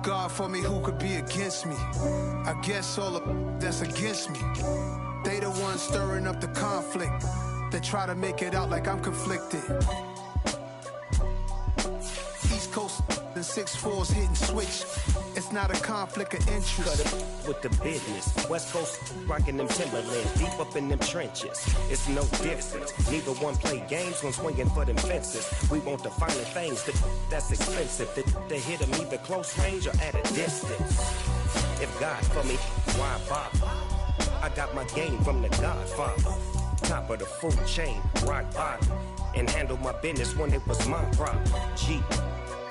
If God for me, who could be against me? I guess all of that's against me. They the ones stirring up the conflict. They try to make it out like I'm conflicted. East Coast and 6'4's hitting switch. It's not a conflict of interest. Cut it with the business. West Coast rocking them Timberlands, deep up in them trenches. It's no difference. Neither one play games when swinging for them fences. We want the finer things that's expensive. They hit them either close range or at a distance. If God for me, why bother? I got my game from the Godfather. Top of the food chain, rock bottom. And handle my business when it was my problem. G.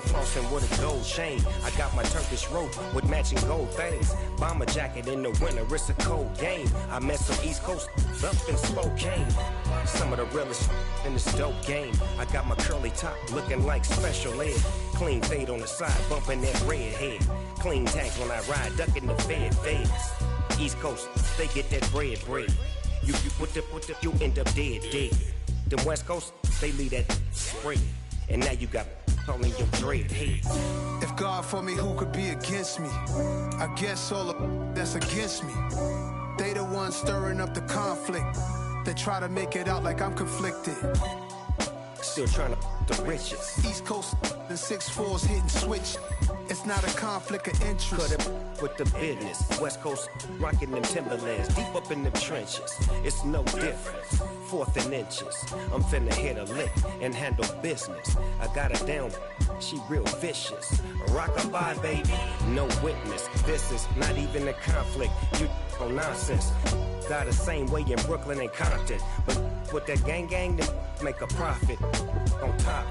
Flossing with a gold chain. I got my Turkish rope with matching gold things. Bomber jacket in the winter, it's a cold game. I met some East Coast up in Spokane. Some of the realest in this dope game. I got my curly top looking like special ed. Clean fade on the side, bumping that red head. Clean tags when I ride, ducking the feds. East Coast, they get that bread. You put the, you end up dead. Them West Coast, they leave that spread. And now you got only your dread head. If God for me, who could be against me? I guess all of that's against me. They the ones stirring up the conflict. They try to make it out like I'm conflicted. Still trying to the riches. East Coast and 6'4's hitting switch. It's not a conflict of interest. Cut it with the business. West Coast rocking them Timberlands, deep up in them trenches. It's no difference. 4th and inches. I'm finna hit a lick and handle business. I got her down, she real vicious. Rock-a-bye, baby, no witness. This is not even a conflict. You on nonsense. Got the same way in Brooklyn and Compton. But with that gang, then make a profit. On top,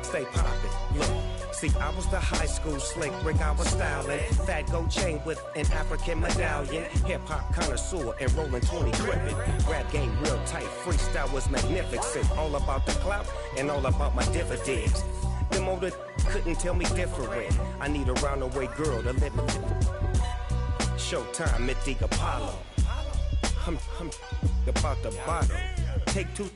stay poppin'. Look, see, I was the high school slick Rick, I was styling. Fat gold chain with an African medallion. Hip-hop connoisseur and rolling 20 crippin'. Rap game real tight, freestyle was magnificent. All about the clout and all about my dividends. Them older couldn't tell me different. I need a roundaway girl to live in. Showtime, Mythic Apollo. I'm about the bottle. Take 2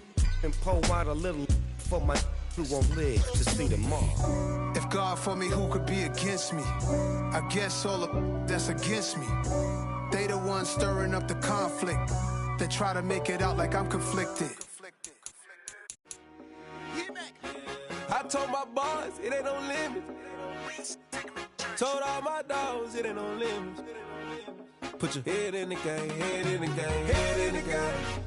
and pour out a little for my who won't live to see tomorrow. If God for me, who could be against me? I guess all of that's against me. They the ones stirring up the conflict. They try to make it out like I'm conflicted. I told my boss, it ain't no limit. Told all my dogs, it ain't no limit. Put your head in the game, head in the game, head in the game.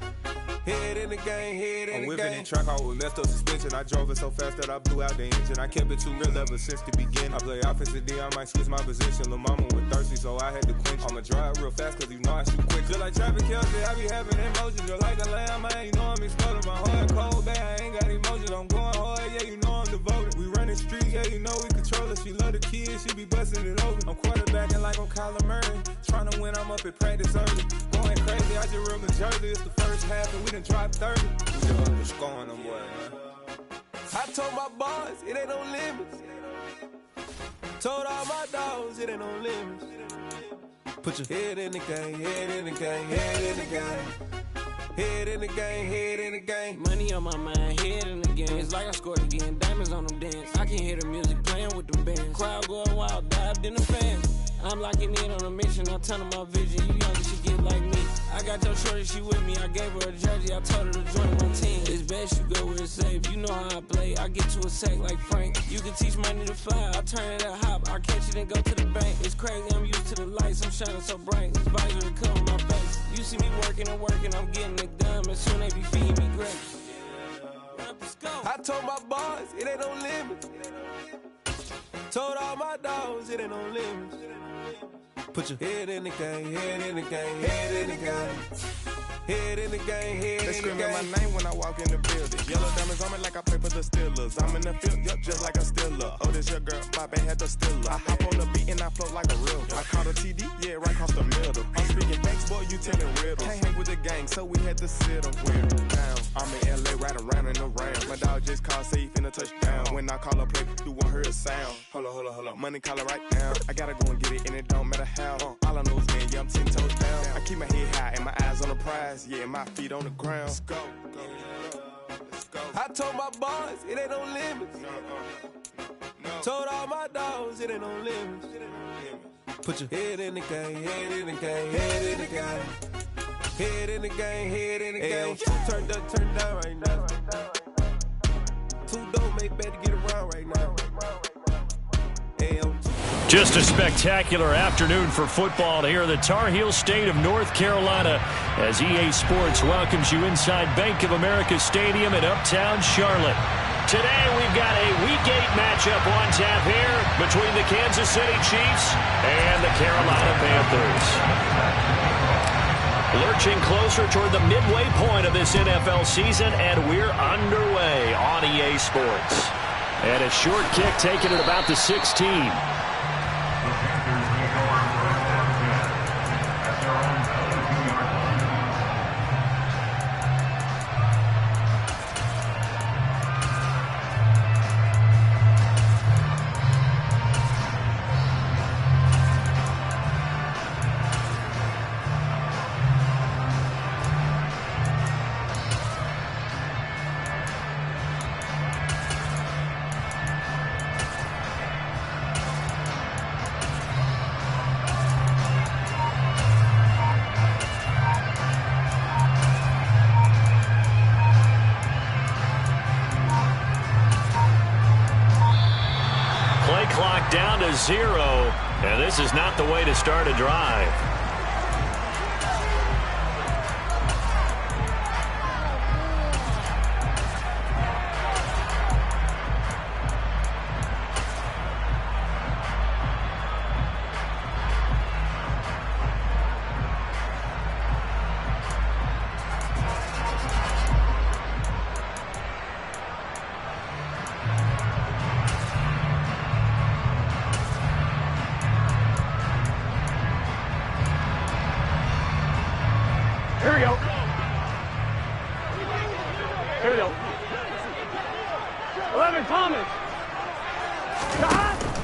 Head in the game, head in the game. I'm whipping in track, I was messed up suspension. I drove it so fast that I blew out the engine. I kept it too real ever since the beginning. I play offensive D, I might switch my position. Lil' mama was thirsty, so I had to quench. I'ma drive real fast, cause you know I shoot quick. Just like traffic Kelsey, I be having emotions. Just like a lamb, man, you know I'm exploding. My heart cold, bad, I ain't got emotions. I'm going hard, yeah, you know I'm devoted. We running streets, yeah, you know we control it. She love the kids, she be busting it over. I'm quarterbacking like I'm Kyler Murray. Trying to win, I'm up at practice early. Going crazy, I just real New Jersey. It's the first half and we done dropped 30. We just underscoring them, boy, man. I told my boss, it ain't no limits. Told all my dogs, it ain't no limits. Put your head in the game, head in the game, head in the game. Head in the game, head in the game. Money on my mind, head in the game. It's like I scored again, diamonds on them dance. I can hear the music playing with them bands. Crowd going wild, dived in the fans. I'm locking in on a mission, I'm telling my vision. You young, she get like me. I got your shorty, she with me. I gave her a jersey, I told her to join my team. It's best you go where it's safe. You know how I play. I get to a sack like Frank. You can teach money to fly. I turn it a hop. I catch it and go to the bank. It's crazy, I'm used to the lights. I'm shining so bright. This visor will cover my face. You see me working and working. I'm getting it done. And soon they be feeding me grapes. I told my boss, it ain't no limits. Told all my dogs, it ain't no limits. Put your head in the game, head in the game, head in the game. Head in the game, head in the game. They screaming my name when I walk in the building. Yellow diamonds on me like I play for the Steelers. I'm in the field, yup, just like a Steeler. Oh, this your girl, my band had the Steeler. I hop on the beat and I float like a real. I caught a TD, yeah, right across the middle. I'm speaking banks, boy, you telling riddles. Can't hang with the gang, so we had to sit them weird down. I'm in LA, riding around in the round. My dog just called, say he finna touchdown. When I call a play, you won't hear a sound. Hold up, money calling right now. I gotta go and get it, and it don't matter how. All I know is, man, yeah, I'm 10 toes down. I keep my head high and my eyes on the prize. Yeah, my feet on the ground. Let's go. Let's go. I told my boss, it ain't no limits. Told all my dogs it ain't no limits. Put your head in the game, head in the game, head in the game. Head in the game, head in the game. Turned up, turned down right now. Too dope, make better get around right now. Just a spectacular afternoon for football here in the Tar Heel state of North Carolina as EA Sports welcomes you inside Bank of America Stadium in uptown Charlotte. Today we've got a Week 8 matchup on tap here between the Kansas City Chiefs and the Carolina Panthers. Lurching closer toward the midway point of this NFL season, and we're underway on EA Sports. And a short kick taken at about the 16. Clock down to 0, and this is not the way to start a drive. Here we go. Here we go. 11, Thomas.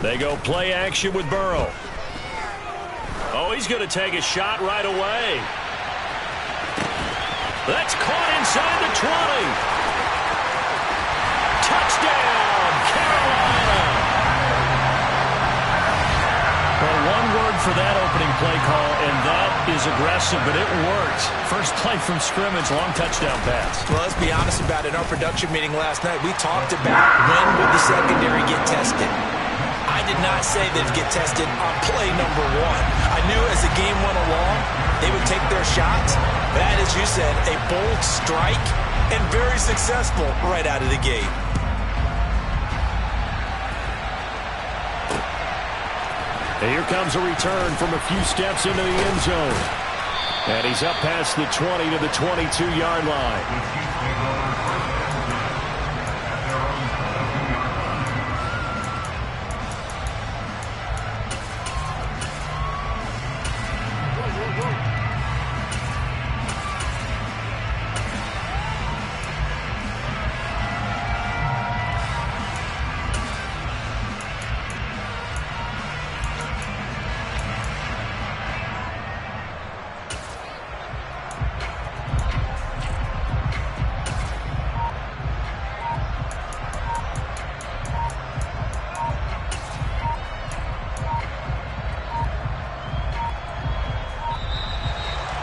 They go play action with Burrow. Oh, he's going to take a shot right away. That's caught inside the 20. Touchdown, Carolina. Well, one word for that opening play call, and that is aggressive, but it worked. First play from scrimmage, long touchdown pass. Well, let's be honest about it. In our production meeting last night, we talked about when would the secondary get tested. I did not say they'd get tested on play number 1. I knew as the game went along, they would take their shots. That, as you said, a bold strike and very successful right out of the gate. And here comes a return from a few steps into the end zone. And he's up past the 20 to the 22-yard line.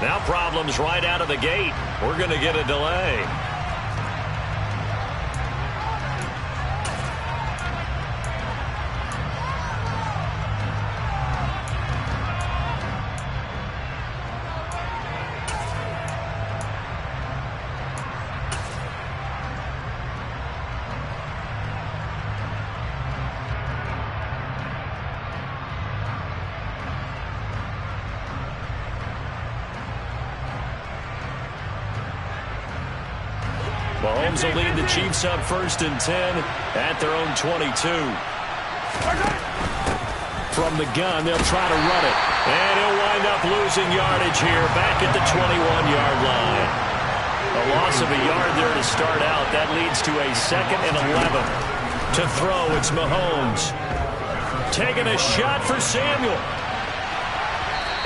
Now problems right out of the gate. We're going to get a delay. Mahomes will lead the Chiefs up 1st and 10 at their own 22. From the gun, they'll try to run it. And he'll wind up losing yardage here back at the 21-yard line. A loss of a yard there to start out. That leads to a 2nd and 11. To throw, it's Mahomes. Taking a shot for Samuel.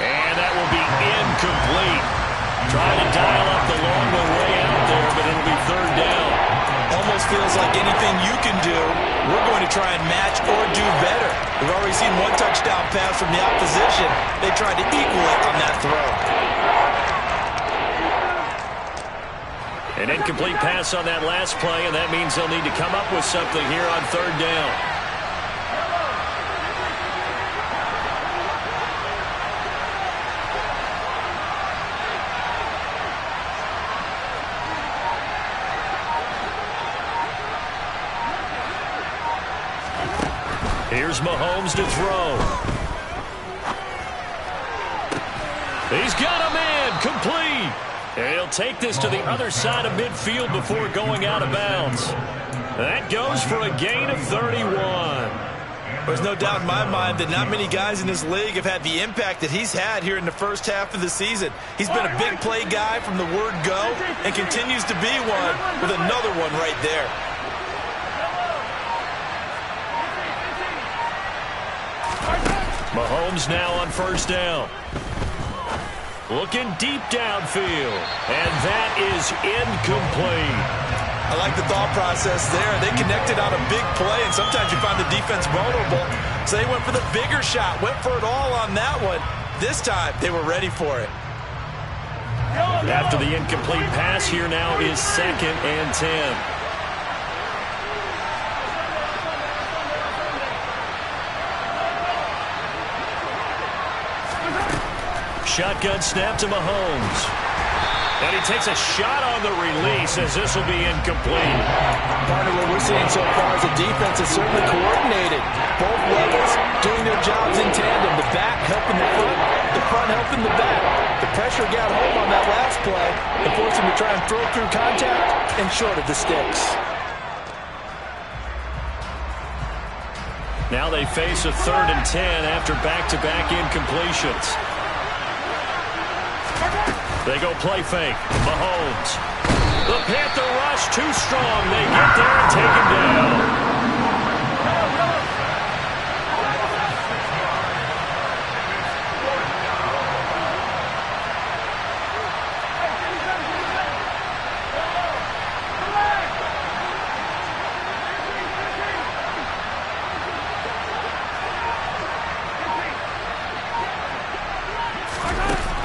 And that will be incomplete. Trying to dial up the long way out there, but it'll be 3rd down. Almost feels like anything you can do, we're going to try and match or do better. We've already seen one touchdown pass from the opposition. They tried to equal it on that throw. An incomplete pass on that last play, and that means they'll need to come up with something here on third down. Here's Mahomes to throw. He's got a man, complete. And he'll take this to the other side of midfield before going out of bounds. That goes for a gain of 31. There's no doubt in my mind that not many guys in this league have had the impact that he's had here in the first half of the season. He's been a big play guy from the word go and continues to be one with another one right there. Mahomes now on first down. Looking deep downfield. And that is incomplete. I like the thought process there. They connected on a big play, and sometimes you find the defense vulnerable. So they went for the bigger shot, went for it all on that one. This time, they were ready for it. After the incomplete pass, here now is 2nd and 10. Shotgun snap to Mahomes. And he takes a shot on the release as this will be incomplete. Partner, what we're seeing so far is the defense is certainly coordinated. Both levels doing their jobs in tandem. The back helping the front helping the back. The pressure got home on that last play and forced him to try and throw through contact and short of the sticks. Now they face a 3rd and 10 after back-to-back incompletions. They go play fake. Mahomes. The Panther rush too strong. They get there and take him down.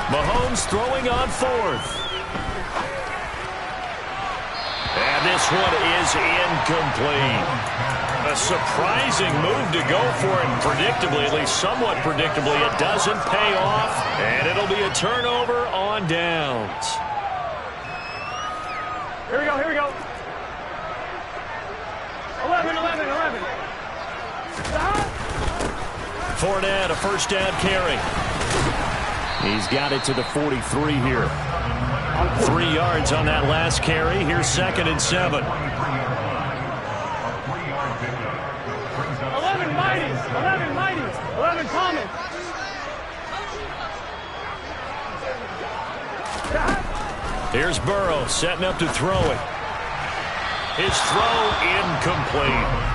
Mahomes throwing on 4th. And this one is incomplete. A surprising move to go for it. Predictably, at least somewhat predictably, it doesn't pay off. And it'll be a turnover on downs. Here we go, here we go. 11. Fournette, a first down carry. He's got it to the 43 here. 3 yards on that last carry. Here's 2nd and 7. 11 mighty. 11 common. Here's Burrow setting up to throw it. His throw incomplete.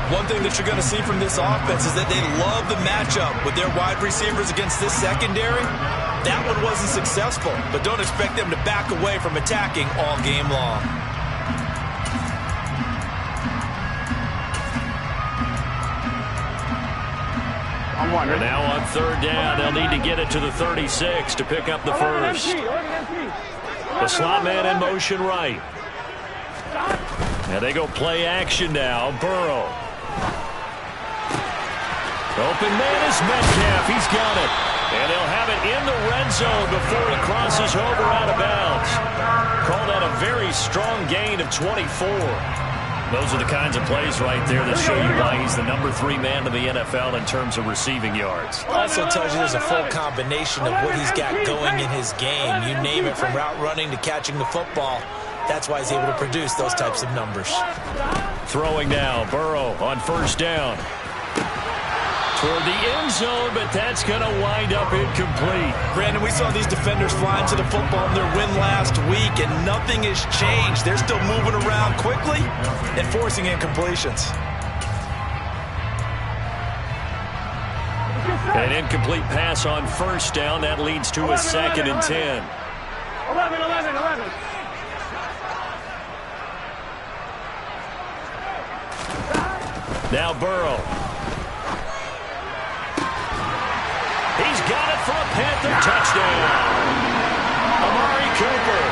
One thing that you're going to see from this offense is that they love the matchup with their wide receivers against this secondary. That one wasn't successful, but don't expect them to back away from attacking all game long. And now on 3rd down, they'll need to get it to the 36 to pick up the first. The slot man in motion right. And they go play action now. Burrow. Open man is Metcalf. He's got it. And he'll have it in the red zone before he crosses over out of bounds. Call that a very strong gain of 24. Those are the kinds of plays right there that show you why he's the number 3 man in the NFL in terms of receiving yards. Also tells you there's a full combination of what he's got going in his game. You name it, from route running to catching the football. That's why he's able to produce those types of numbers. Throwing now, Burrow on first down. Toward the end zone, but that's going to wind up incomplete. Brandon, we saw these defenders flying to the football in their win last week, and nothing has changed. They're still moving around quickly and forcing incompletions. An incomplete pass on first down. That leads to a 2nd and 10. 11. Now Burrow. He's got it for a Panther touchdown. Amari Cooper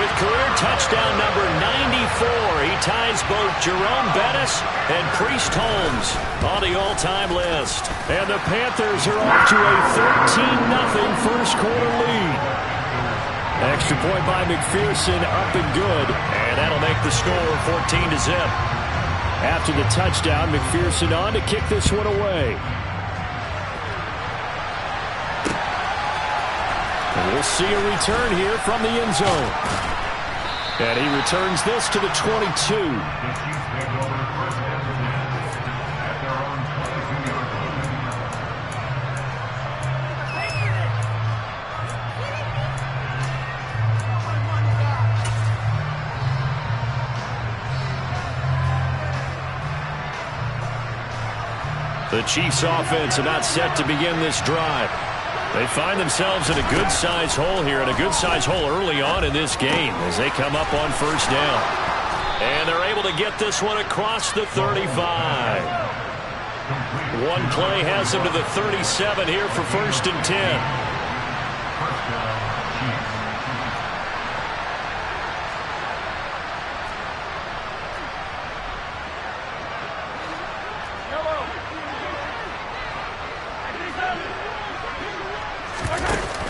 with career touchdown number 94. He ties both Jerome Bettis and Priest Holmes on the all-time list. And the Panthers are off to a 13-0 first quarter lead. Extra point by McPherson, up and good. And that'll make the score 14-0. After the touchdown, McPherson on to kick this one away. And we'll see a return here from the end zone. And he returns this to the 22. The Chiefs offense about set to begin this drive. They find themselves in a good-sized hole here, and a good-sized hole early on in this game as they come up on first down. And they're able to get this one across the 35. One play has them to the 37 here for 1st and 10.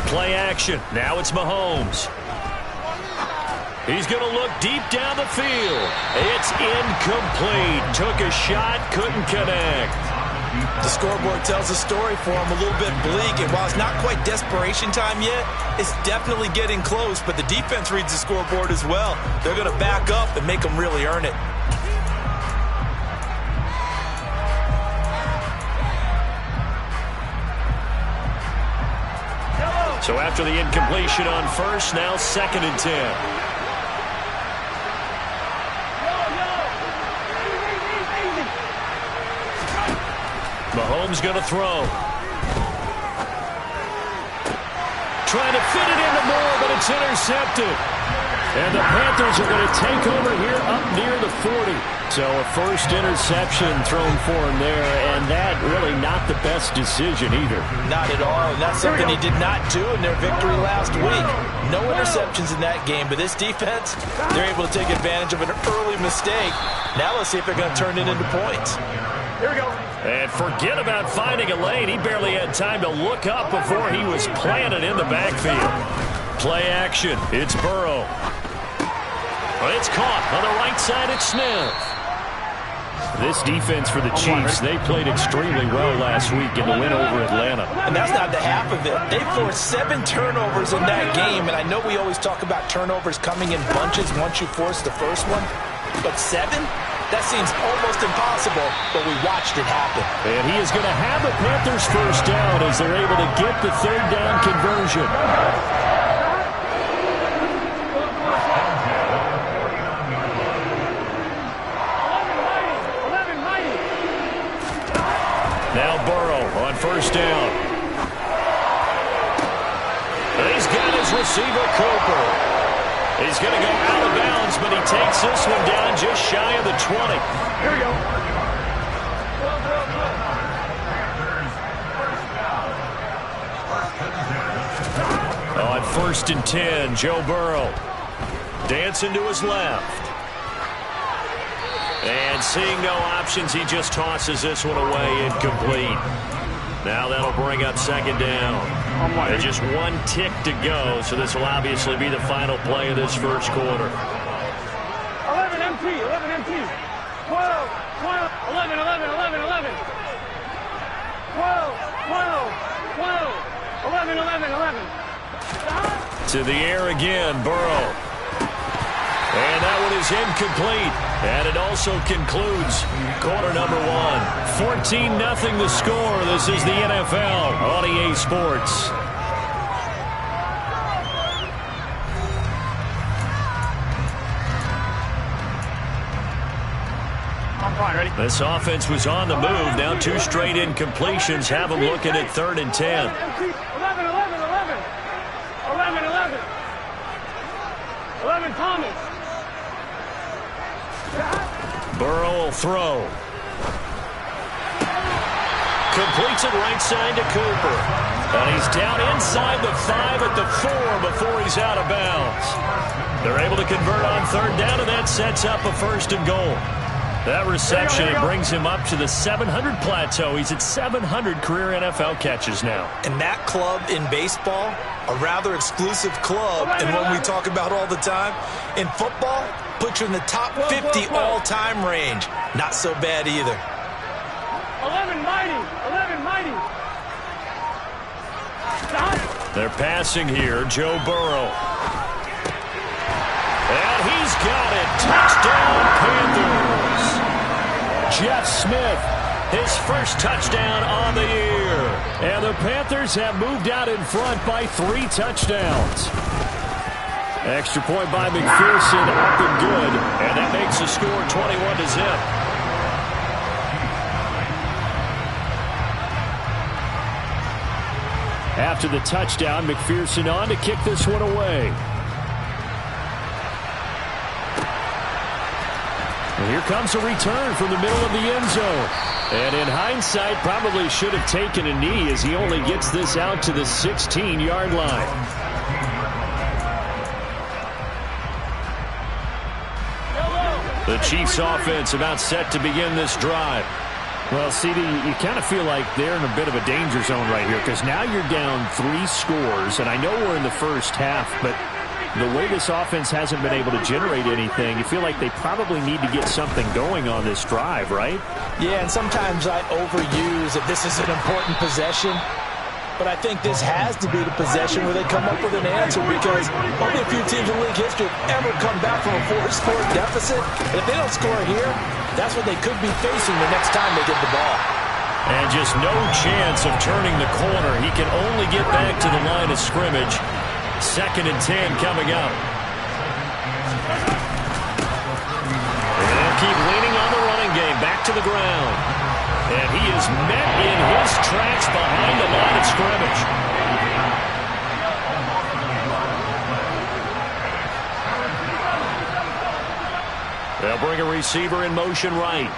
Play action. Now it's Mahomes. He's going to look deep down the field. It's incomplete. Took a shot, couldn't connect. The scoreboard tells a story for him, a little bit bleak. And while it's not quite desperation time yet, it's definitely getting close. But the defense reads the scoreboard as well. They're going to back up and make them really earn it. So after the incompletion on first, now 2nd and 10. Mahomes going to throw. Trying to fit it into Moore, but it's intercepted. And the Panthers are going to take over here up near the 40. So a first interception thrown for him there, and that really not the best decision either. Not at all, and that's something he did not do in their victory last week. No interceptions in that game, but this defense, they're able to take advantage of an early mistake. Now let's see if they're going to turn it into points. Here we go. And forget about finding a lane. He barely had time to look up before he was planted in the backfield. Play action. It's Burrow. It's caught on the right side. It's Smith. This defense for the Chiefs, they played extremely well last week in the win over Atlanta. And that's not the half of it. They forced 7 turnovers in that game, and I know we always talk about turnovers coming in bunches once you force the first one, but 7? That seems almost impossible, but we watched it happen. And he is going to have the Panthers first down as they're able to get the 3rd down conversion. Now Burrow on first down. He's got his receiver, Cooper. He's going to go out of bounds, but he takes this one down just shy of the 20. Here we go. On 1st and 10, Joe Burrow dancing to his left. And seeing no options, he just tosses this one away, incomplete. Now that'll bring up 2nd down. And just 1 tick to go, so this will obviously be the final play of this first quarter. 11 MT, 11 MT. 12, 12, 11, 11, 11, 11. 12, 12, 12, 11, 11, 11. To the air again, Burrow. And that one is incomplete. And it also concludes quarter number 1. 14-0 the score. This is the NFL on EA Sports. Ready? This offense was on the move. Now 2 straight incompletions have them looking at 3rd and 10. 11, 11, 11. 11, 11. 11, Thomas. Burrow will throw. Completes it right side to Cooper. And he's down inside the 5 at the 4 before he's out of bounds. They're able to convert on third down, and that sets up a 1st and goal. That reception, it brings him up to the 700 plateau. He's at 700 career NFL catches now. And that club in baseball, a rather exclusive club, and one we talk about all the time. In football, puts you in the top 50 all-time range. Not so bad either. 11 mighty. They're passing here, Joe Burrow. And he's got it. Touchdown, Panthers. Jeff Smith, his first touchdown on the year. And the Panthers have moved out in front by 3 touchdowns. Extra point by McPherson, up and good. And that makes the score 21-0. After the touchdown, McPherson on to kick this one away. And here comes a return from the middle of the end zone. And in hindsight, probably should have taken a knee as he only gets this out to the 16-yard line. The Chiefs offense about set to begin this drive. Well, CD, you kind of feel like they're in a bit of a danger zone right here because now you're down 3 scores, and I know we're in the first half, but the way this offense hasn't been able to generate anything, you feel like they probably need to get something going on this drive, right? Yeah, and sometimes I overuse that this is an important possession, but I think this has to be the possession where they come up with an answer because only a few teams in league history have ever come back from a 4-score deficit. And if they don't score here, that's what they could be facing the next time they get the ball. And just no chance of turning the corner. He can only get back to the line of scrimmage. 2nd and 10 coming up. And they'll keep leaning on the running game. Back to the ground. And he is met in his tracks behind the line of scrimmage. They'll bring a receiver in motion right.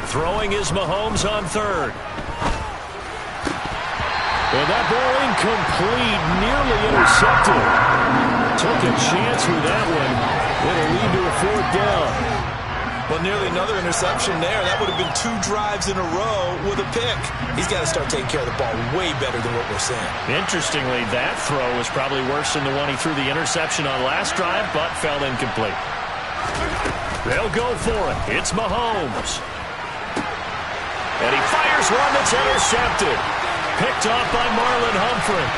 Throwing is Mahomes on 3rd. And that ball incomplete, nearly intercepted. Took a chance with that one. It'll lead to a 4th down. Well, nearly another interception there. That would have been 2 drives in a row with a pick. He's got to start taking care of the ball way better than what we're seeing. Interestingly, that throw was probably worse than the one he threw the interception on last drive, but fell incomplete. They'll go for it. It's Mahomes. And he fires one that's intercepted. Picked off by Marlon Humphrey.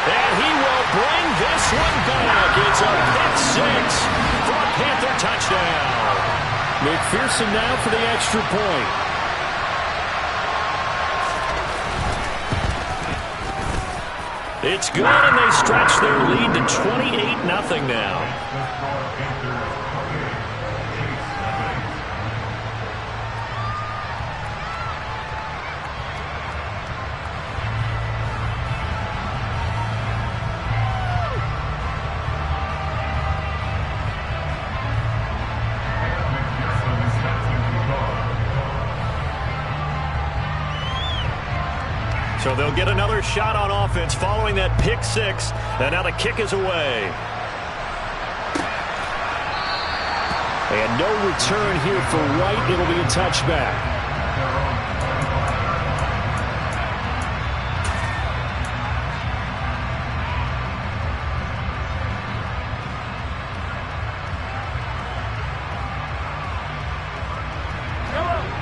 And he will bring this one back. It's a pick 6 for a Panther touchdown. McPherson now for the extra point. It's good, and they stretch their lead to 28-0 now. So they'll get another shot on offense following that pick 6. And now the kick is away. And no return here for Wright. It'll be a touchback.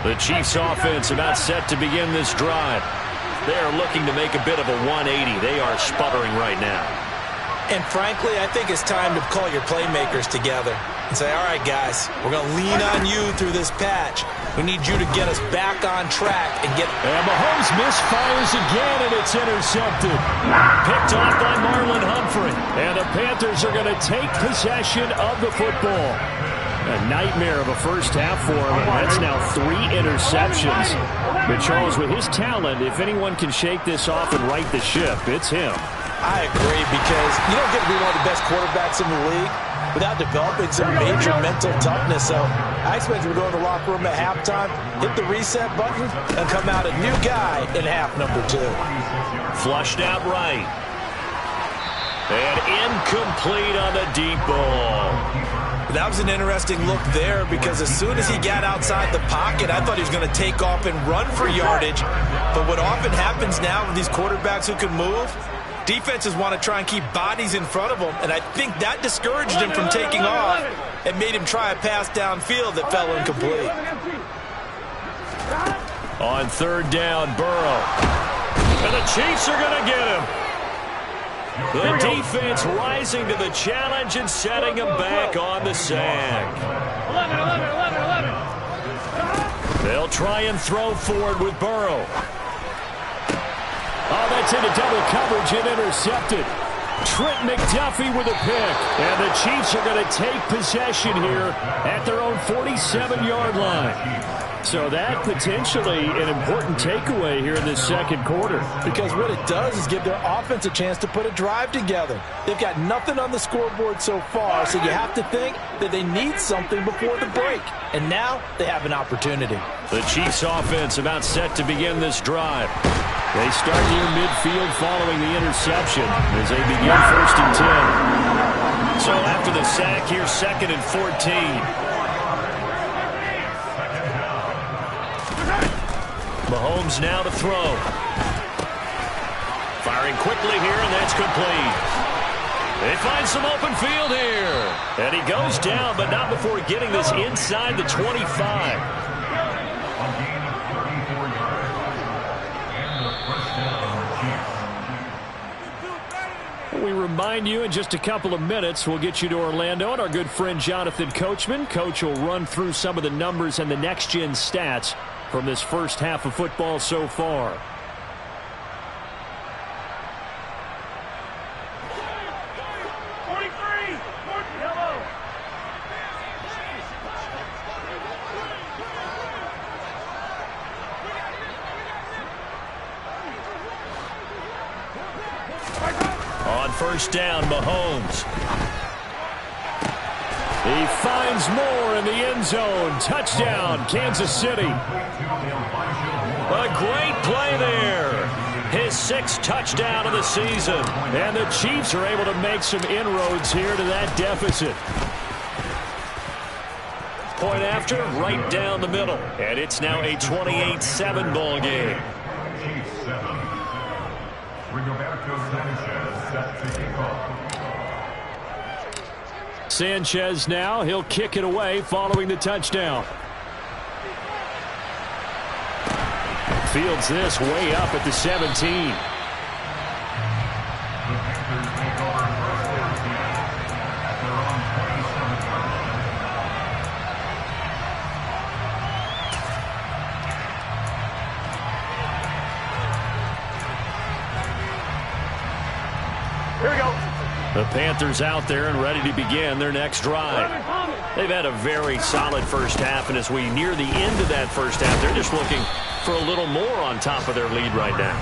The Chiefs offense about set to begin this drive. They are looking to make a bit of a 180. They are sputtering right now. And frankly, I think it's time to call your playmakers together and say, all right, guys, we're going to lean on you through this patch. We need you to get us back on track and get... And Mahomes misfires again, and it's intercepted. Picked off by Marlon Humphrey. And the Panthers are going to take possession of the football. A nightmare of a first half for him, and that's now 3 interceptions. But Charles, with his talent, if anyone can shake this off and right the ship, it's him. I agree, because you don't get to be one of the best quarterbacks in the league without developing some major mental toughness. So I expect him to go in the locker room at halftime, hit the reset button, and come out a new guy in half number 2. Flushed out right. And incomplete on the deep ball. That was an interesting look there because as soon as he got outside the pocket, I thought he was going to take off and run for yardage. But what often happens now with these quarterbacks who can move, defenses want to try and keep bodies in front of them, and I think that discouraged him from taking off and made him try a pass downfield that fell incomplete. On 3rd down, Burrow. And the Chiefs are going to get him. The defense rising to the challenge and setting him back on the sack. 11. They'll try and throw forward with Burrow. Oh, that's into double coverage and intercepted. Trent McDuffie with a pick. And the Chiefs are going to take possession here at their own 47-yard line. So that potentially an important takeaway here in this second quarter. Because what it does is give their offense a chance to put a drive together. They've got nothing on the scoreboard so far, so you have to think that they need something before the break. And now they have an opportunity. The Chiefs offense about set to begin this drive. They start near midfield following the interception as they begin 1st and 10. So after the sack, here's 2nd and 14. Mahomes now to throw. Firing quickly here, and that's complete. They find some open field here. And he goes down, but not before getting this inside the 25. We remind you in just a couple of minutes, we'll get you to Orlando and our good friend Jonathan Coachman. Coach will run through some of the numbers and the next-gen stats from this first half of football so far. On 1st down, Mahomes. He finds Moore in the end zone. Touchdown, Kansas City. A great play there. His 6th touchdown of the season. And the Chiefs are able to make some inroads here to that deficit. Point after, right down the middle. And it's now a 28-7 ball game. Sanchez now, he'll kick it away following the touchdown. Fields this way up at the 17. Here we go. The Panthers out there and ready to begin their next drive. They've had a very solid first half, and as we near the end of that first half, they're just looking for a little more on top of their lead right now.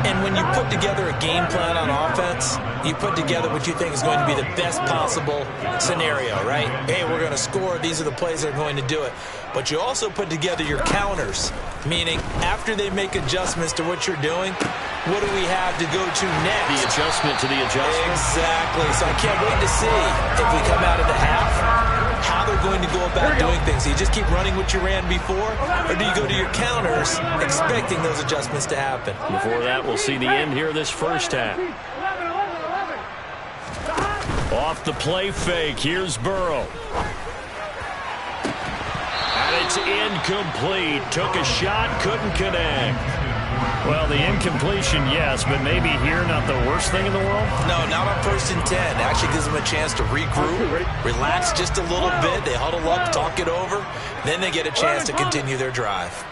And when you put together a game plan on offense, you put together what you think is going to be the best possible scenario, right? Hey, we're going to score. These are the plays that are going to do it. But you also put together your counters, meaning after they make adjustments to what you're doing, what do we have to go to next? The adjustment to the adjustment. Exactly. So I can't wait to see if we come out of the half, how they're going to go about doing things. Do you just keep running what you ran before, or do you go to your counters expecting those adjustments to happen? Before that, we'll see the end here of this first half. Off the play fake, here's Burrow. And it's incomplete. Took a shot, couldn't connect. Well, the incompletion, yes, but maybe here not the worst thing in the world? No, not on 1st and 10. Actually gives them a chance to regroup, relax just a little bit. They huddle up, talk it over. Then they get a chance to continue their drive.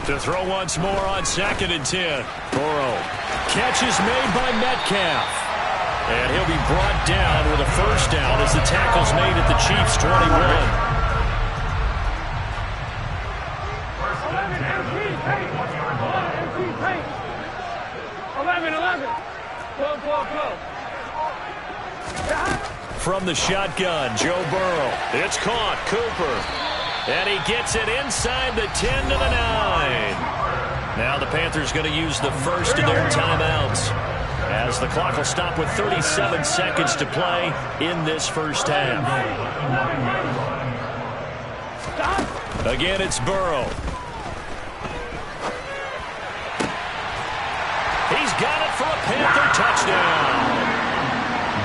To throw once more on 2nd and 10. Burrow. Catch is made by Metcalf. And he'll be brought down with a first down as the tackle's made at the Chiefs' 21. 11. 12. from the shotgun. Joe Burrow. It's caught. Cooper. And he gets it inside the 10 to the 9. Now the Panthers going to use the first of their timeouts, as the clock will stop with 37 seconds to play in this first half. Again, it's Burrow. He's got it for a Panther touchdown.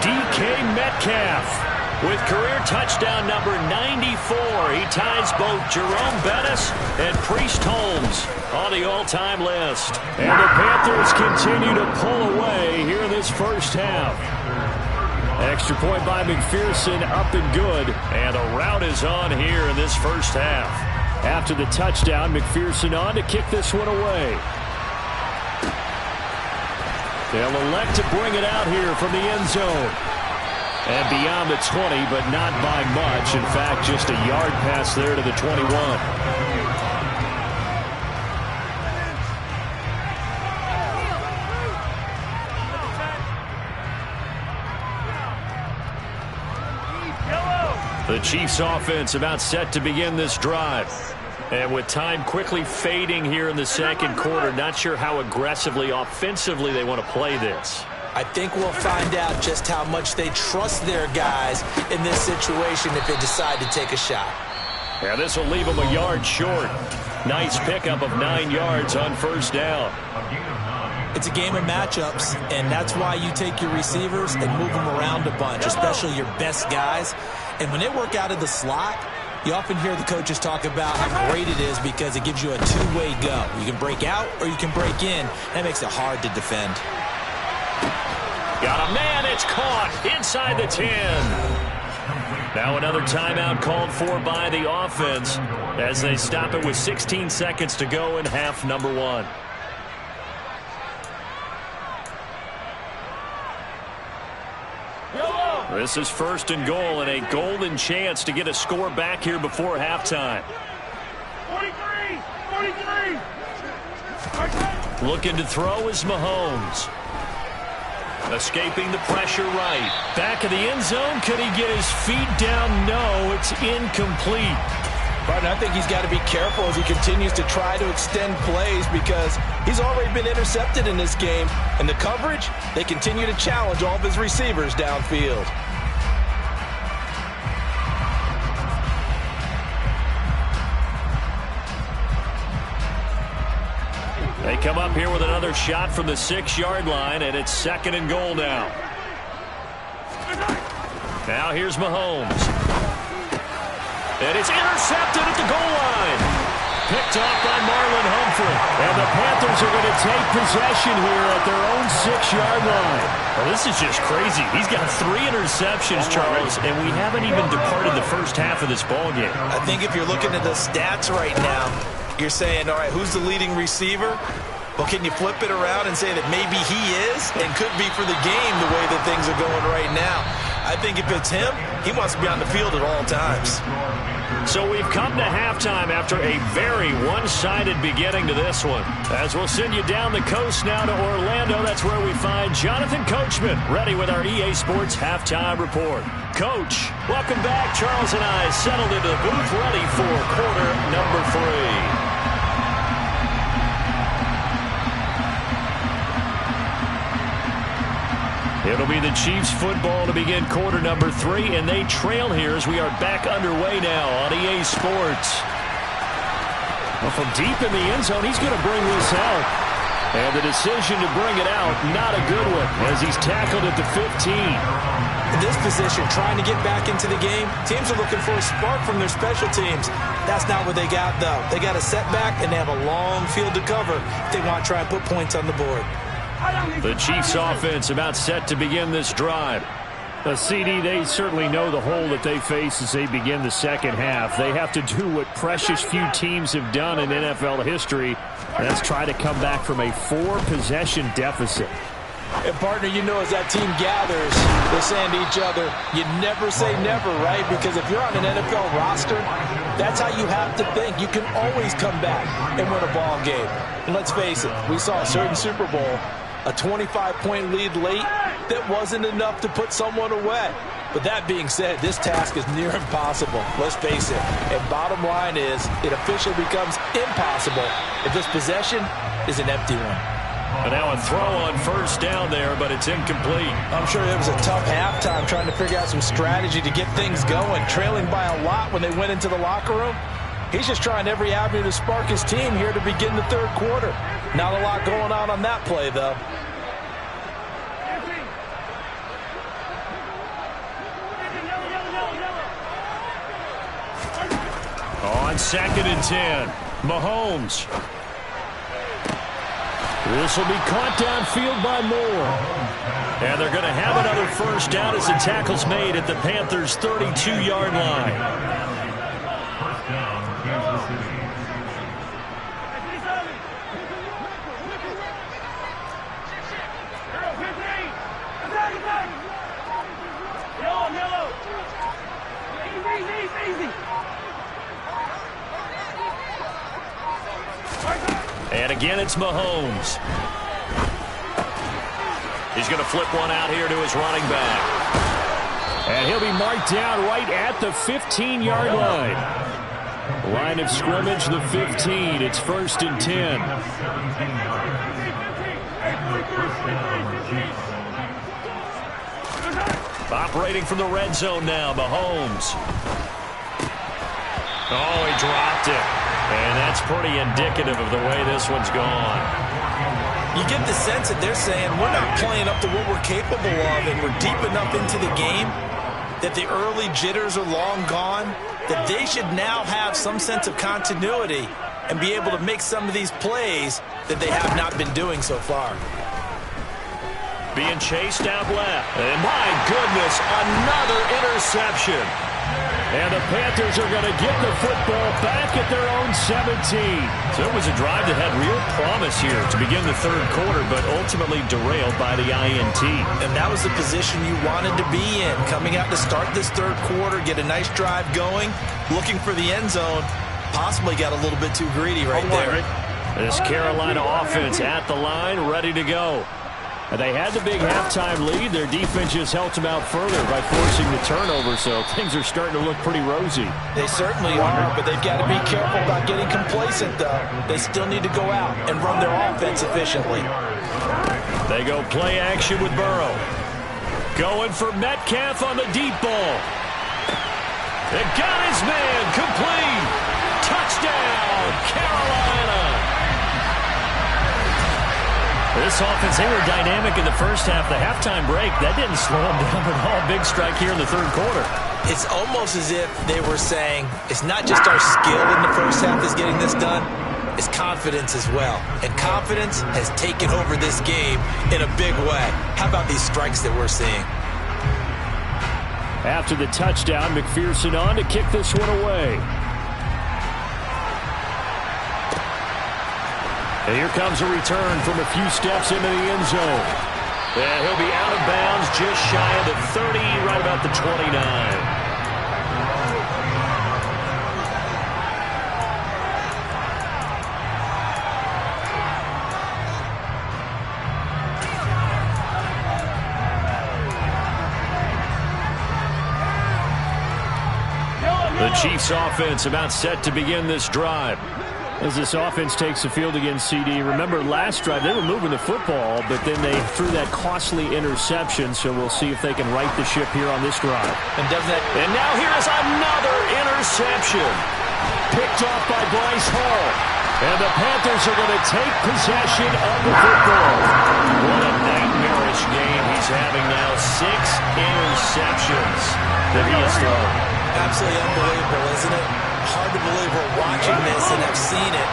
DK Metcalf with career touchdown number 94. He ties both Jerome Bettis and Priest Holmes on the all-time list. And the Panthers continue to pull away here in this first half. Extra point by McPherson, up and good. And the rout is on here in this first half. After the touchdown, McPherson on to kick this one away. They'll elect to bring it out here from the end zone. And beyond the 20, but not by much. In fact, just a yard pass there to the 21. The Chiefs offense about set to begin this drive. And with time quickly fading here in the second quarter, not sure how aggressively, offensively they want to play this. I think we'll find out just how much they trust their guys in this situation if they decide to take a shot. Yeah, this will leave them a yard short. Nice pickup of 9 yards on first down. It's a game of matchups, and that's why you take your receivers and move them around a bunch, especially your best guys. And when they work out of the slot, you often hear the coaches talk about how great it is because it gives you a two-way go. You can break out or you can break in. That makes it hard to defend. Got a man, it's caught inside the 10. Now another timeout called for by the offense as they stop it with 16 seconds to go in half number 1. This is first and goal and a golden chance to get a score back here before halftime. 43. Looking to throw is Mahomes. Escaping the pressure right. Back of the end zone. Could he get his feet down? No, it's incomplete. But I think he's got to be careful as he continues to try to extend plays because he's already been intercepted in this game. And the coverage, they continue to challenge all of his receivers downfield. They come up here with another shot from the 6-yard line, and it's second and goal now. Now here's Mahomes. And it's intercepted at the goal line. Picked off by Marlon Humphrey. And the Panthers are going to take possession here at their own 6-yard line. Well, this is just crazy. He's got 3 interceptions, Charles, and we haven't even departed the first half of this ballgame. I think if you're looking at the stats right now, you're saying, all right, who's the leading receiver? Well, can you flip it around and say that maybe he is and could be for the game the way that things are going right now? I think if it's him, he wants to be on the field at all times. So we've come to halftime after a very one-sided beginning to this one. As we'll send you down the coast now to Orlando, that's where we find Jonathan Coachman, ready with our EA Sports Halftime Report. Coach, welcome back. Charles and I settled into the booth, ready for quarter number 3. It'll be the Chiefs football to begin quarter number 3, and they trail here as we are back underway now on EA Sports. Well, from deep in the end zone, he's going to bring this out. And the decision to bring it out, not a good one, as he's tackled at the 15. In this position, trying to get back into the game, teams are looking for a spark from their special teams. That's not what they got, though. They got a setback, and they have a long field to cover if they want to try and put points on the board. The Chiefs offense about set to begin this drive. CD, they certainly know the hole that they face as they begin the second half. They have to do what precious few teams have done in NFL history. That's try to come back from a 4-possession deficit. And, partner, you know as that team gathers, they're saying to each other, you never say never, right? Because if you're on an NFL roster, that's how you have to think. You can always come back and win a ball game. And let's face it, we saw a certain Super Bowl, a 25-point lead late that wasn't enough to put someone away. But that being said, this task is near impossible. Let's face it. And bottom line is, it officially becomes impossible if this possession is an empty one. But now a throw on first down there, but it's incomplete. I'm sure it was a tough halftime trying to figure out some strategy to get things going. Trailing by a lot when they went into the locker room. He's just trying every avenue to spark his team here to begin the third quarter. Not a lot going on that play, though. On 2nd and 10, Mahomes. This will be caught downfield by Moore. And they're going to have another first down as the tackle's made at the Panthers' 32-yard line. And again, it's Mahomes. He's going to flip one out here to his running back. And he'll be marked down right at the 15-yard line. Line of scrimmage, the 15. It's 1st and 10. Operating from the red zone now, Mahomes. Oh, he dropped it. And that's pretty indicative of the way this one's gone. You get the sense that they're saying we're not playing up to what we're capable of, and we're deep enough into the game that the early jitters are long gone, that they should now have some sense of continuity and be able to make some of these plays that they have not been doing so far. Being chased out left. And my goodness, another interception. And the Panthers are going to get the football back at their own 17. So it was a drive that had real promise here to begin the third quarter, but ultimately derailed by the INT. And that was the position you wanted to be in. Coming out to start this third quarter, get a nice drive going, looking for the end zone. Possibly got a little bit too greedy right there. This Carolina offense at the line, ready to go. And they had the big halftime lead. Their defense just helped them out further by forcing the turnover, so things are starting to look pretty rosy. They certainly are, but they've got to be careful about getting complacent, though. They still need to go out and run their offense efficiently. They go play action with Burrow. Going for Metcalf on the deep ball. It got his man complete. Touchdown, Carolina. This offense, they were dynamic in the first half. The halftime break, that didn't slow them down at all. Big strike here in the third quarter. It's almost as if they were saying, it's not just our skill in the first half that's getting this done, it's confidence as well. And confidence has taken over this game in a big way. How about these strikes that we're seeing? After the touchdown, McPherson on to kick this one away. And here comes a return from a few steps into the end zone. And he'll be out of bounds just shy of the 30, right about the 29. The Chiefs offense about set to begin this drive. As this offense takes the field against CD. Remember last drive, they were moving the football, but then they threw that costly interception, so we'll see if they can right the ship here on this drive. And now here's another interception. Picked off by Bryce Hall. And the Panthers are going to take possession of the football. What a nightmarish game he's having now. 6 interceptions that he has thrown. Absolutely unbelievable, isn't it? Hard to believe we're watching this and have seen it,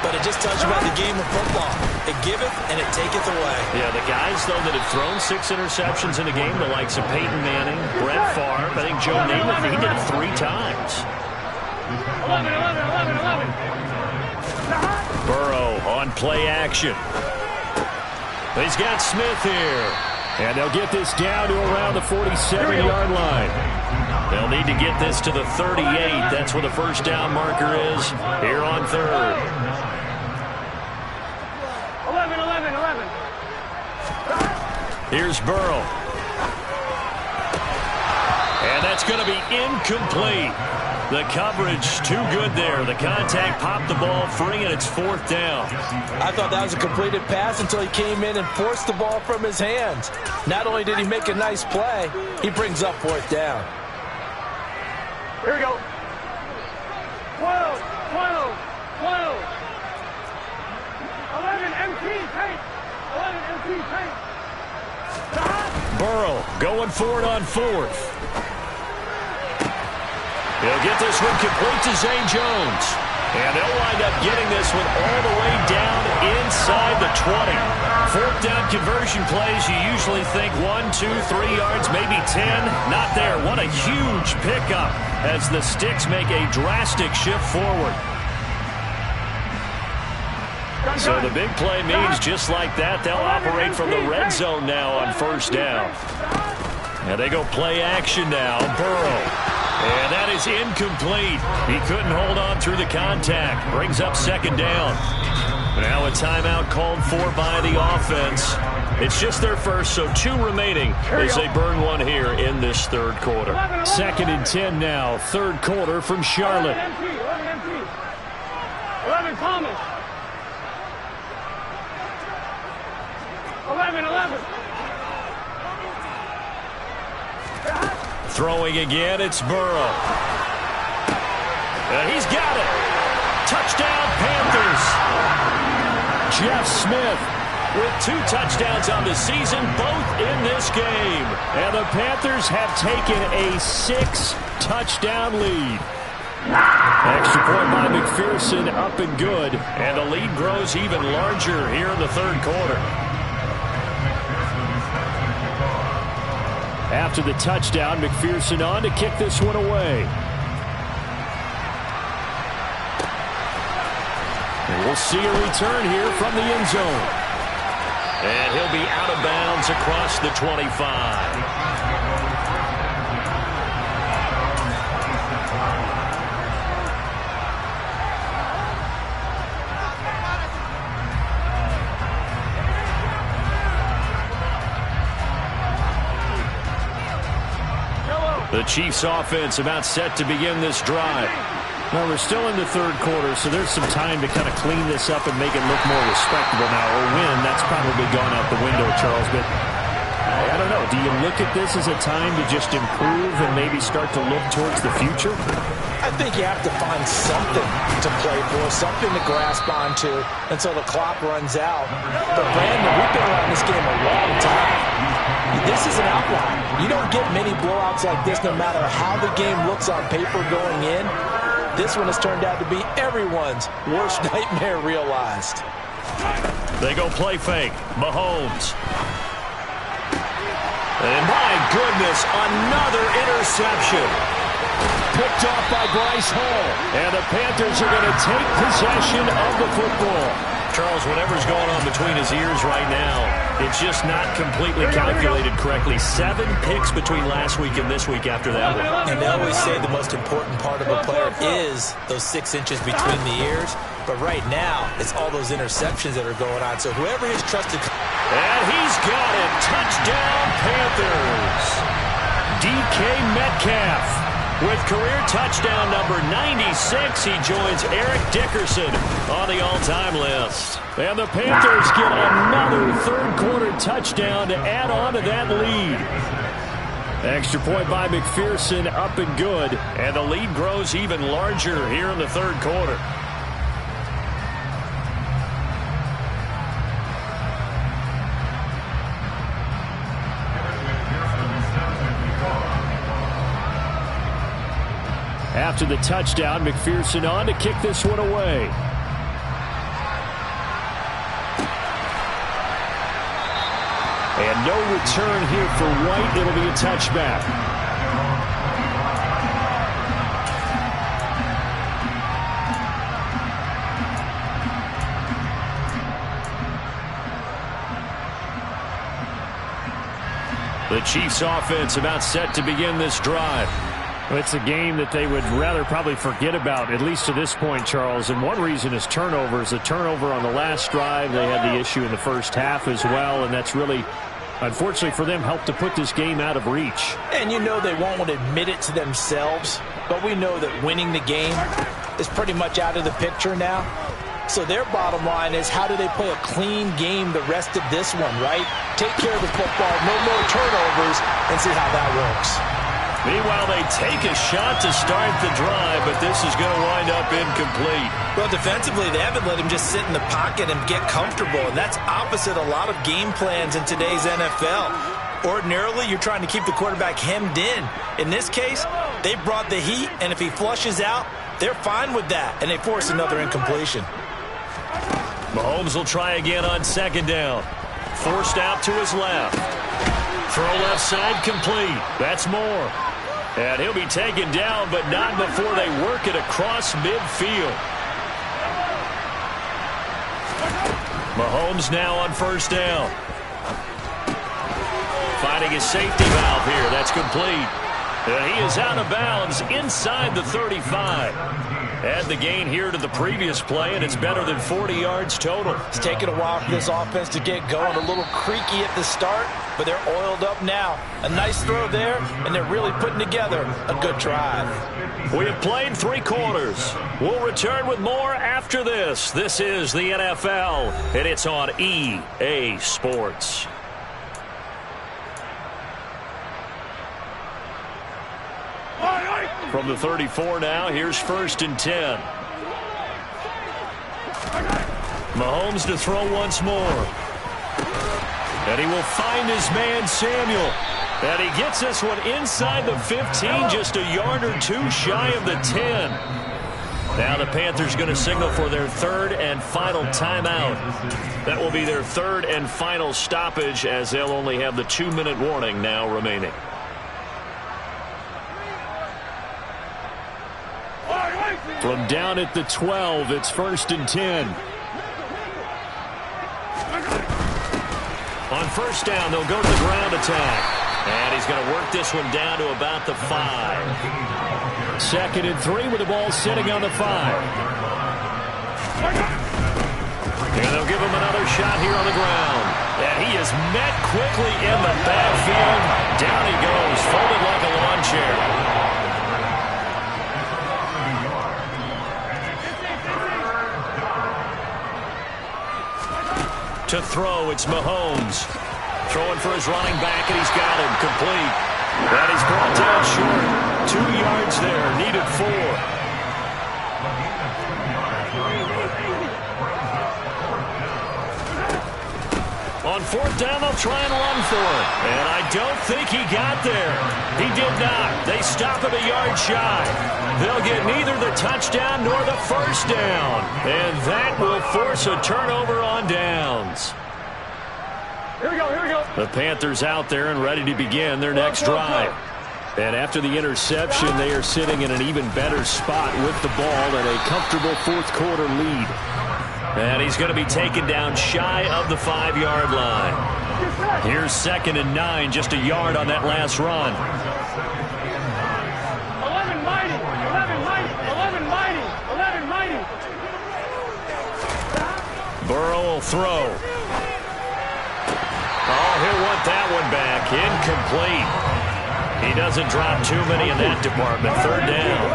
but it just tells you about the game of football. It giveth and it taketh away. Yeah, the guys, though, that have thrown 6 interceptions in a game, the likes of Peyton Manning, Brett Favre, I think Joe Namath, he did it 3 times. 11. Burrow on play action. He's got Smith here. And they'll get this down to around the 47-yard line. They'll need to get this to the 38. That's where the first down marker is here on third. 11. Here's Burrow. And that's going to be incomplete. The coverage too good there. The contact popped the ball free, and it's 4th down. I thought that was a completed pass until he came in and forced the ball from his hands. Not only did he make a nice play, he brings up 4th down. Here we go. 12, 12, 12. 11 MT paint. 11 MT paint. Burrow going for it on 4th. He'll get this one complete to Zay Jones. And they'll wind up getting this one all the way down inside the 20. 4th down conversion plays, you usually think 1, 2, 3 yards, maybe 10. Not there. What a huge pickup as the Sticks make a drastic shift forward. So the big play means just like that, they'll operate from the red zone now on 1st down. And they go play action now. Burrow. And that is incomplete. He couldn't hold on through the contact. Brings up 2nd down. Now a timeout called for by the offense. It's just their first, so 2 remaining as they burn one here in this 3rd quarter. 2nd and 10 now, 3rd quarter from Charlotte. 11 Thomas. 11. Throwing again, it's Burrow. And he's got it. Touchdown, Panthers. Jeff Smith with 2 touchdowns on the season, both in this game. And the Panthers have taken a 6-touchdown lead. Extra point by McPherson, up and good. And the lead grows even larger here in the 3rd quarter. After the touchdown, McPherson on to kick this one away. And we'll see a return here from the end zone. And he'll be out of bounds across the 25. The Chiefs offense about set to begin this drive. Well, we're still in the 3rd quarter, so there's some time to kind of clean this up and make it look more respectable now. Or win, that's probably gone out the window, Charles. But I don't know. Do you look at this as a time to just improve and maybe start to look towards the future? I think you have to find something to play for, something to grasp onto until the clock runs out. But, Brandon, we've been around this game a long time. This is an outlier. You don't get many blowouts like this no matter how the game looks on paper going in. This one has turned out to be everyone's worst nightmare realized. They go play fake. Mahomes. And my goodness, another interception. Picked off by Bryce Hall. And the Panthers are going to take possession of the football. Charles, whatever's going on between his ears right now, it's just not completely calculated correctly. 7 picks between last week and this week after that one. And they always say the most important part of a player is those 6 inches between the ears. But right now, it's all those interceptions that are going on. So whoever is trusted... And he's got it. Touchdown, Panthers. DK Metcalf. With career touchdown number 96, he joins Eric Dickerson on the all-time list. And the Panthers get another 3rd quarter touchdown to add on to that lead. Extra point by McPherson, up and good. And the lead grows even larger here in the 3rd quarter. After the touchdown, McPherson on to kick this one away. And no return here for White. It'll be a touchback. The Chiefs offense about set to begin this drive. It's a game that they would rather probably forget about, at least to this point, Charles. And one reason is turnovers. A turnover on the last drive. They had the issue in the first half as well, and that's really unfortunately for them, helped to put this game out of reach. And you know they won't admit it to themselves, but we know that winning the game is pretty much out of the picture now. So their bottom line is, how do they play a clean game the rest of this one, right? Take care of the football, no more turnovers, and see how that works. Meanwhile, they take a shot to start the drive, but this is going to wind up incomplete. Well, defensively, they haven't let him just sit in the pocket and get comfortable, and that's opposite a lot of game plans in today's NFL. Ordinarily, you're trying to keep the quarterback hemmed in. In this case, they brought the heat, and if he flushes out, they're fine with that, and they force another incompletion. Mahomes will try again on second down. Forced out to his left. Throw left side complete. That's Moore. And he'll be taken down, but not before they work it across midfield. Mahomes now on first down. Finding his safety valve here. That's complete. And he is out of bounds inside the 35. Add the gain here to the previous play, and it's better than 40 yards total. It's taken a while for this offense to get going. A little creaky at the start, but they're oiled up now. A nice throw there, and they're really putting together a good drive. We have played 3 quarters. We'll return with more after this. This is the NFL, and it's on EA Sports. From the 34 now, here's 1st and 10. Mahomes to throw once more. And he will find his man, Samuel. And he gets this one inside the 15, just a yard or 2 shy of the 10. Now the Panthers going to signal for their 3rd and final timeout. That will be their 3rd and final stoppage, as they'll only have the 2-minute warning now remaining. From down at the 12, it's 1st and 10. On first down, they'll go to the ground attack. And he's going to work this one down to about the 5. 2nd and 3 with the ball sitting on the 5. And they'll give him another shot here on the ground. And he is met quickly in the backfield. Down he goes, folded like a lawn chair. To throw, it's Mahomes. Throwing for his running back, and he's got him complete. And he's brought down short. 2 yards there, needed 4. On 4th down, they'll try and run for it. And I don't think he got there. He did not. They stop at a yard shy. They'll get neither the touchdown nor the first down. And that will force a turnover on downs. Here we go, here we go. The Panthers out there and ready to begin their next drive. And after the interception, they are sitting in an even better spot with the ball and a comfortable 4th quarter lead. And he's going to be taken down shy of the 5-yard line. Here's 2nd and 9, just a yard on that last run. 11 mighty, 11 mighty, 11 mighty, 11 mighty. Burrow will throw. Oh, he'll want that one back. Incomplete. He doesn't drop too many in that department. 3rd down.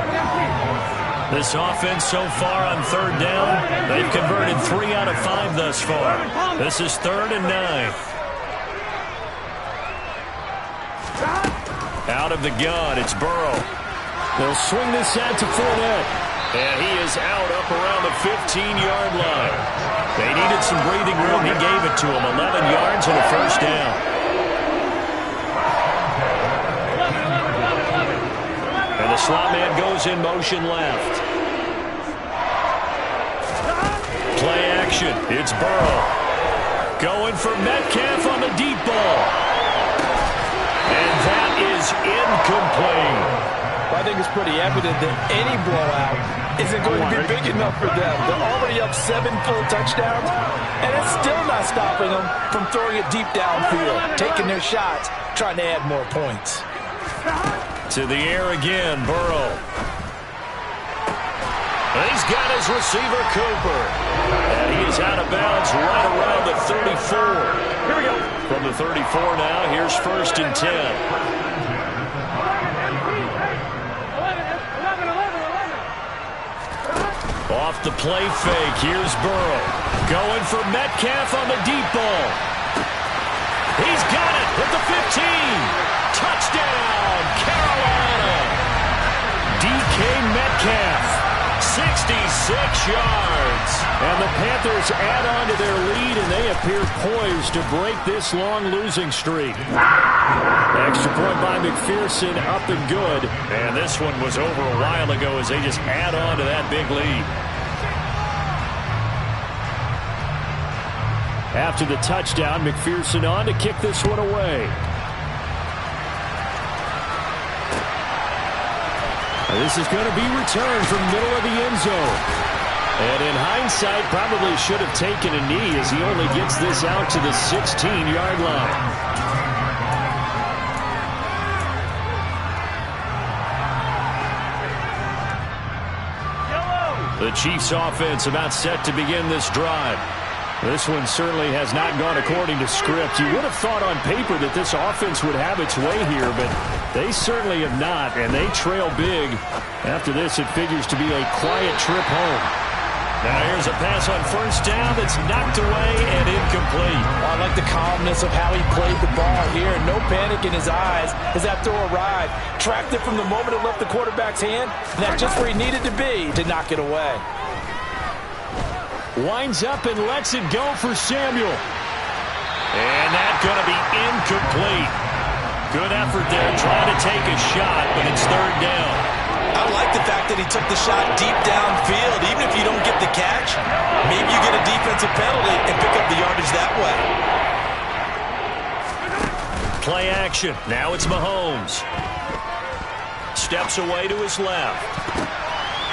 This offense so far on 3rd down, they've converted 3 out of 5 thus far. This is 3rd and 9. Out of the gun, it's Burrow. They'll swing this out to Fournette. And he is out up around the 15-yard line. They needed some breathing room. He gave it to them. 11 yards and a first down. And the slot man goes in motion left. Play action. It's Burrow. Going for Metcalf on the deep ball. And that is incomplete. Well, I think it's pretty evident that any blowout isn't going to be big enough for them. They're already up 7 full touchdowns, and it's still not stopping them from throwing it deep downfield, taking their shots, trying to add more points. To the air again, Burrow. He's got his receiver, Cooper. And he is out of bounds right around the 34. Here we go. From the 34 now, here's 1st and 10. Off the play fake, here's Burrow. Going for Metcalf on the deep ball. He's got it at the 15. Touchdown, Carolina. DK Metcalf, 66 yards. And the Panthers add on to their lead, and they appear poised to break this long losing streak. Extra point by McPherson, up and good. And this one was over a while ago as they just add on to that big lead. After the touchdown, McPherson on to kick this one away. This is going to be returned from middle of the end zone. And in hindsight, probably should have taken a knee as he only gets this out to the 16-yard line. The Chiefs offense about set to begin this drive. This one certainly has not gone according to script. You would have thought on paper that this offense would have its way here, but they certainly have not, and they trail big. After this, it figures to be a quiet trip home. Now here's a pass on 1st down that's knocked away and incomplete. I like the calmness of how he played the ball here. No panic in his eyes as that throw arrived. Tracked it from the moment it left the quarterback's hand, and that's just where he needed to be to knock it away. Winds up and lets it go for Samuel. And that's going to be incomplete. Good effort there trying to take a shot, but it's 3rd down. I like the fact that he took the shot deep downfield. Even if you don't get the catch, maybe you get a defensive penalty and pick up the yardage that way. Play action. Now it's Mahomes. Steps away to his left.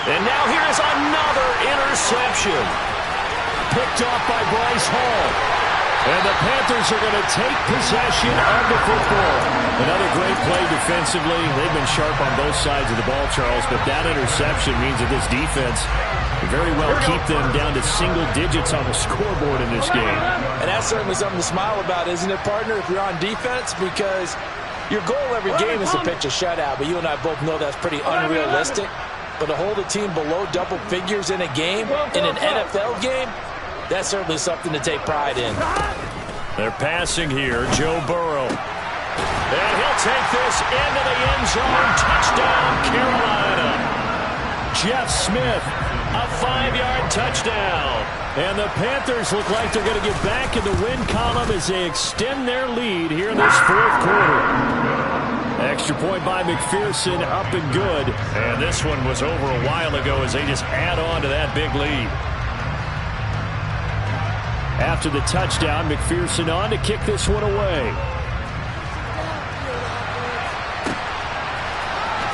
And now here's another interception. Picked off by Bryce Hall. And the Panthers are going to take possession of the football. Another great play defensively. They've been sharp on both sides of the ball, Charles, but that interception means that this defense can very well keep them down to single digits on the scoreboard in this game. And that's certainly something to smile about, isn't it, partner, if you're on defense? Because your goal every game is to pitch a shutout, but you and I both know that's pretty unrealistic. But to hold a team below double figures in a game, in an NFL game, that's certainly something to take pride in. They're passing here. Joe Burrow. And he'll take this into the end zone. Touchdown, Carolina. Jeff Smith, a 5-yard touchdown. And the Panthers look like they're going to get back in the win column as they extend their lead here in this 4th quarter. Extra point by McPherson, up and good. And this one was over a while ago as they just add on to that big lead. After the touchdown, McPherson on to kick this one away.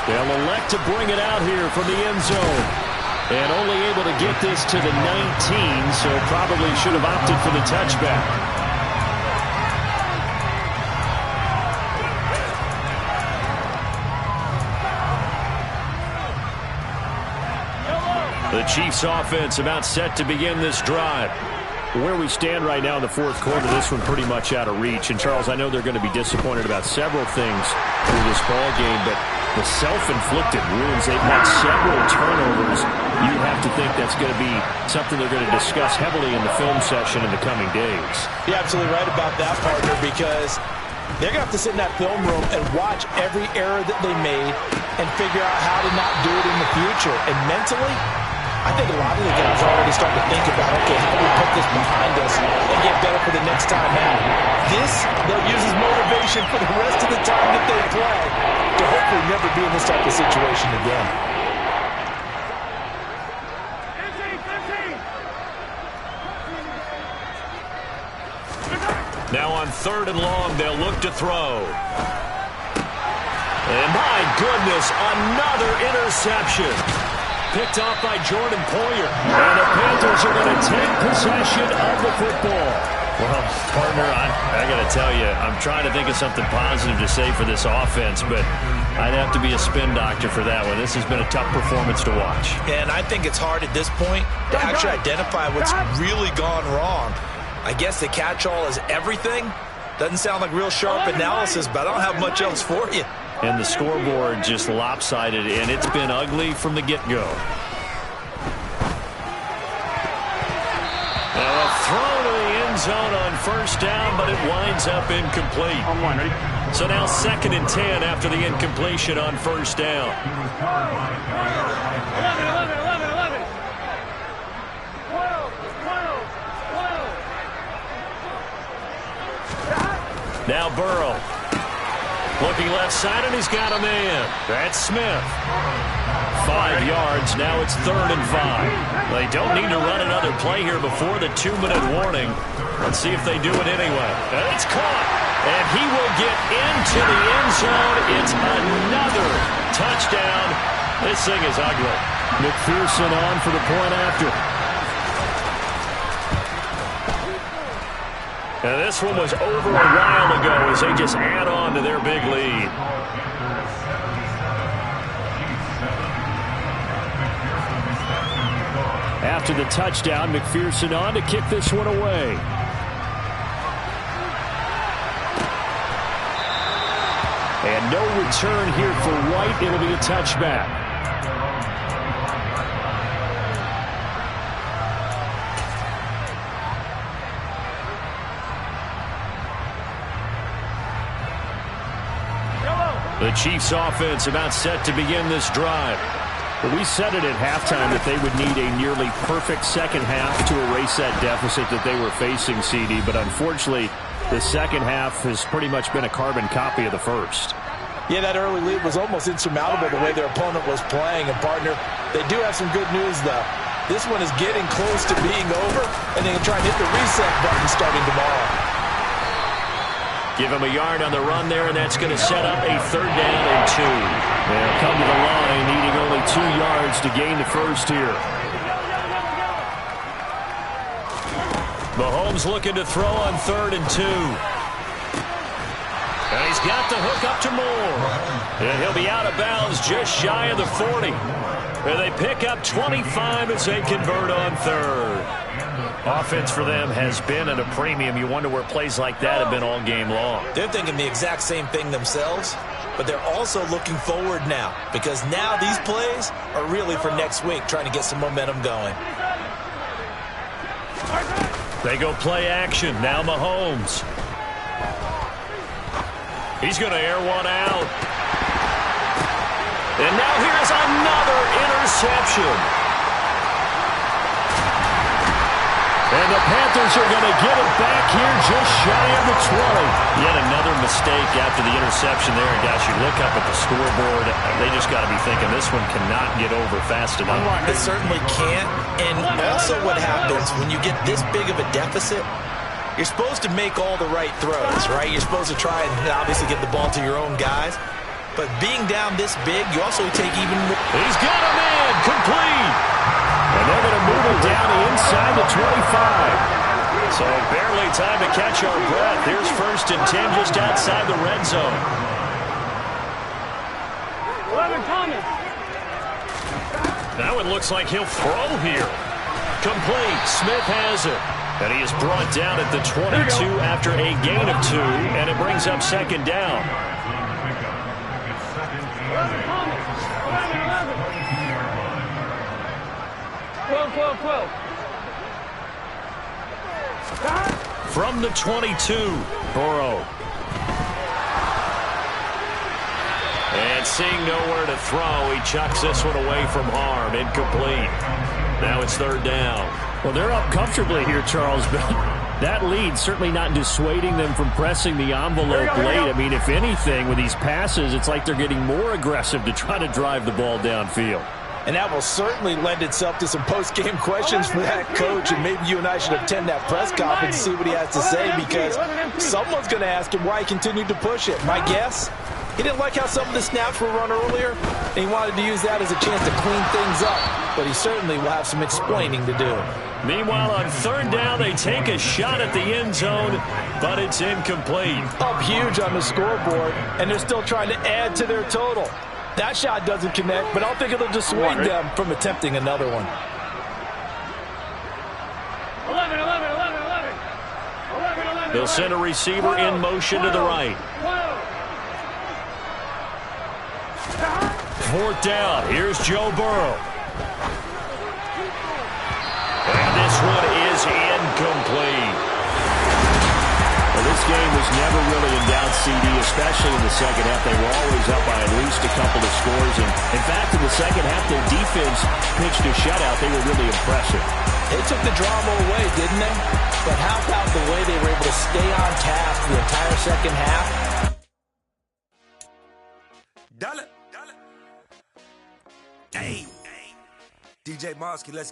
They'll elect to bring it out here from the end zone. And only able to get this to the 19, so probably should have opted for the touchback. The Chiefs offense about set to begin this drive. Where we stand right now in the 4th quarter, this one pretty much out of reach. And, Charles, I know they're going to be disappointed about several things through this ball game, but the self-inflicted wounds, they've had several turnovers. You have to think that's going to be something they're going to discuss heavily in the film session in the coming days. You're absolutely right about that, partner, because they're going to have to sit in that film room and watch every error that they made and figure out how to not do it in the future. And mentally, I think a lot of the guys are already starting to think about, okay, how do we put this behind us and get better for the next time out? This, they'll use as motivation for the rest of the time that they play to hopefully never be in this type of situation again. Now on 3rd and long, they'll look to throw. And my goodness, another interception. Picked off by Jordan Poyer. And the Panthers are going to take possession of the football. Well, partner, I got to tell you, I'm trying to think of something positive to say for this offense, but I'd have to be a spin doctor for that one. This has been a tough performance to watch. And I think it's hard at this point to actually identify what's really gone wrong. I guess the catch-all is everything. Doesn't sound like real sharp analysis, but I don't have much else for you. And the scoreboard just lopsided, and it's been ugly from the get-go. Now a throw to the end zone on first down, but it winds up incomplete. So now 2nd and 10 after the incompletion on first down. 11. 12. Now Burrow. Looking left side, and he's got a man. That's Smith. 5 yards. Now it's 3rd and 5. They don't need to run another play here before the 2-minute warning. Let's see if they do it anyway. And it's caught. And he will get into the end zone. It's another touchdown. This thing is ugly. McPherson on for the point after. And this one was over a while ago as they just add on to their big lead. After the touchdown, McPherson on to kick this one away. And no return here for White. It'll be a touchback. The Chiefs offense about set to begin this drive. But we said it at halftime that they would need a nearly perfect second half to erase that deficit that they were facing, CD. But unfortunately, the second half has pretty much been a carbon copy of the first. Yeah, that early lead was almost insurmountable the way their opponent was playing. And, partner, they do have some good news, though. This one is getting close to being over, and they can try and hit the reset button starting tomorrow. Give him a yard on the run there, and that's going to set up a 3rd down and 2. They'll come to the line, needing only 2 yards to gain the first here. Mahomes looking to throw on 3rd and 2. And he's got the hook up to Moore. And he'll be out of bounds just shy of the 40. And they pick up 25 as they convert on 3rd. Offense for them has been at a premium. You wonder where plays like that have been all game long. They're thinking the exact same thing themselves, but they're also looking forward now because now these plays are really for next week, trying to get some momentum going. They go play action. Now Mahomes. He's going to air one out. And now here's another interception. And the Panthers are going to get it back here just shy of the 20. Yet another mistake after the interception there. And guys, you look up at the scoreboard, they just got to be thinking this one cannot get over fast enough. It certainly can't. And also what happens when you get this big of a deficit, you're supposed to make all the right throws, right? You're supposed to try and obviously get the ball to your own guys. But being down this big, you also take even more. He's got a man complete. And they're going to move it down inside the 25. So barely time to catch our breath. Here's 1st and 10 just outside the red zone. 11 Thomas. Now it looks like he'll throw here. Complete. Smith has it. And he is brought down at the 22 after a gain of 2. And it brings up 2nd down. 11 Thomas. 11. 12. From the 22, Burrow. And seeing nowhere to throw, he chucks this one away from harm. Incomplete. Now it's 3rd down. Well, they're up comfortably here, Charles, but that lead certainly not dissuading them from pressing the envelope late. I mean, if anything, with these passes, it's like they're getting more aggressive to try to drive the ball downfield. And that will certainly lend itself to some post-game questions for that coach. And maybe you and I should attend that press conference and see what he has to say, because someone's going to ask him why he continued to push it. My guess, he didn't like how some of the snaps were run earlier, and he wanted to use that as a chance to clean things up. but he certainly will have some explaining to do. Meanwhile, on third down, they take a shot at the end zone, but it's incomplete. Up huge on the scoreboard, and they're still trying to add to their total. That shot doesn't connect, but I don't think it'll dissuade them from attempting another one. 11. They'll send a receiver in motion to the right. Fourth down. Here's Joe Burrow. And this one is incomplete. Well, this game was never really in doubt, CD, especially in the second half. They were always up by at least a couple of scores. And in fact, in the second half, their defense pitched a shutout. They were really impressive. They took the drama away, didn't they? But how about the way they were able to stay on task the entire second half? Dollar. Hey. DJ Mosky, let's